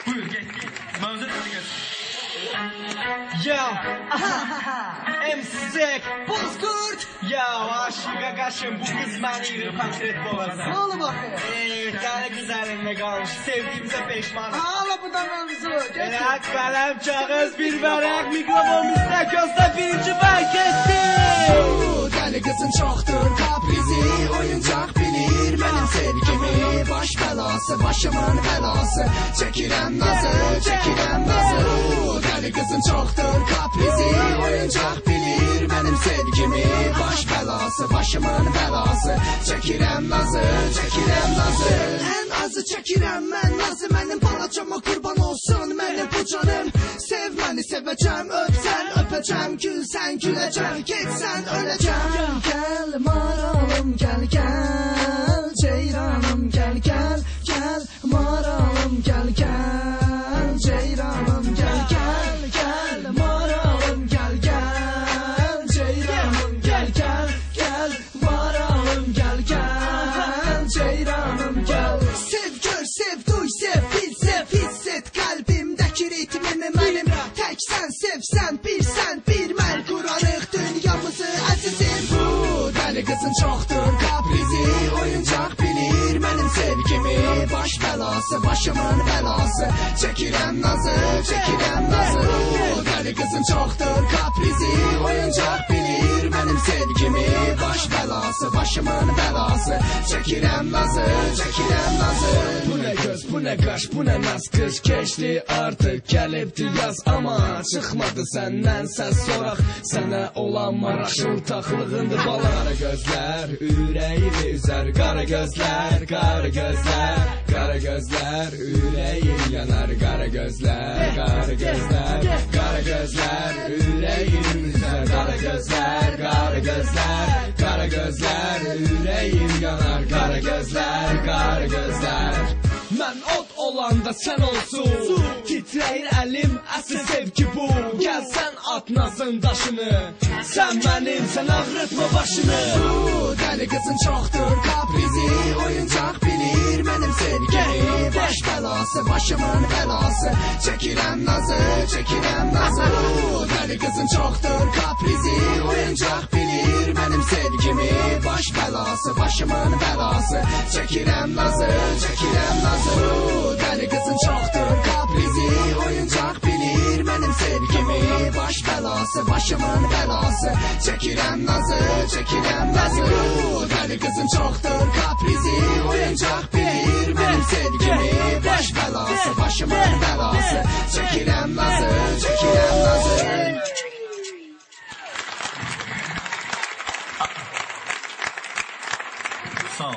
Buyur gel. Mavzu dinliyorsun. Yo, emsizek, bozkurt. Yo, aşık agaşım, bu kız beni konkret bolasın. Ne oldu bakayım? Kara güzelimle kalmış, sevdiğimize peşmanım. Ağla bu da mevzu. Bırak kalem çağız bir verek, mikrofon bizde gözde birinci ben kestim. Deli kızın çoktur kaprizi, oyuncak bilir benim sevgimi. Baş belası, başımın belası, çekirem nazı, çekirem nazı. Deli kızın çoktur kaprizi, oyuncak bilir benim sevgimi. Baş belası, başımın belası, çekirem nazı, çekirem nazı. En azı çekirem ben nazı, benim parçama kurban olsun benim bu canım. Sevmeni seveceğim, öpsen öpeceğim, gülsen güleceğim, geçsen öleceğim. Gel maralım gel gel, ceyranım gel gel gel, maralım gel gel, ceyranım gel gel gel, maralım gel gel, ceyranım gel gel gel, maralım gel gel, ceyranım gel. Sev gör sev duy sev bil sev hisset kalbimdeki ritmimi benim. Tek sen sevsen bir mən kurarıq dünyamızı əzizim. Bu deli kızın çoktur kaprizi, oyuncak bilir benim sevgimi. Baş belası, başımın belası, çekirem nazı, çekirem nazı. Bu deli kızın çoktur kaprizi, oyuncak bilir benim sevgimi. Baş belası, başımın belası, çekirem nazı, çekirem nazı. Bu ne göz, bu ne kaş, bu ne naz kış geçti artık gelipti yaz ama çıkmadı senden ses sorak. Sana olan maraşıl taklığındır bala. Kara gözler yüreğimi üzer, kara gözler, kara gözler, kara gözler yüreğim yanar, kara gözler, kara gözler, kara gözler yüreğim üzer, kara gözler, kara gözler, kara gözler yüreğim yanar, kara gözler, kara gözler. Mən ot olanda sən olsun, titrəyir əlim, əsl sevgi bu. Gəl sən at nazın daşını, sən mənim, sən ağrıtma başını. Bu deli kızın çoktur kaprizi, oyuncak bilir benim sevgimi. Baş belası, başımın belası, çekirem nazı, çekirem nazı. Bu deli kızın çoktur kaprizi, oyuncak bilir benim sevgimi. Baş belası, başımın belası, çekirem nazı, çekirem nazı. Bu deli kızın çoktur kaprizi, oyuncak bilir benim sevgimi. Baş belası, başımın belası, çekirem nazı, çekirem nazı. Bu deli kızın çoktur kaprizi, oyuncak bilir benim sevgimi. Baş belası, başımın belası, çekirem nazı, çekirem nazı. Sağ ol.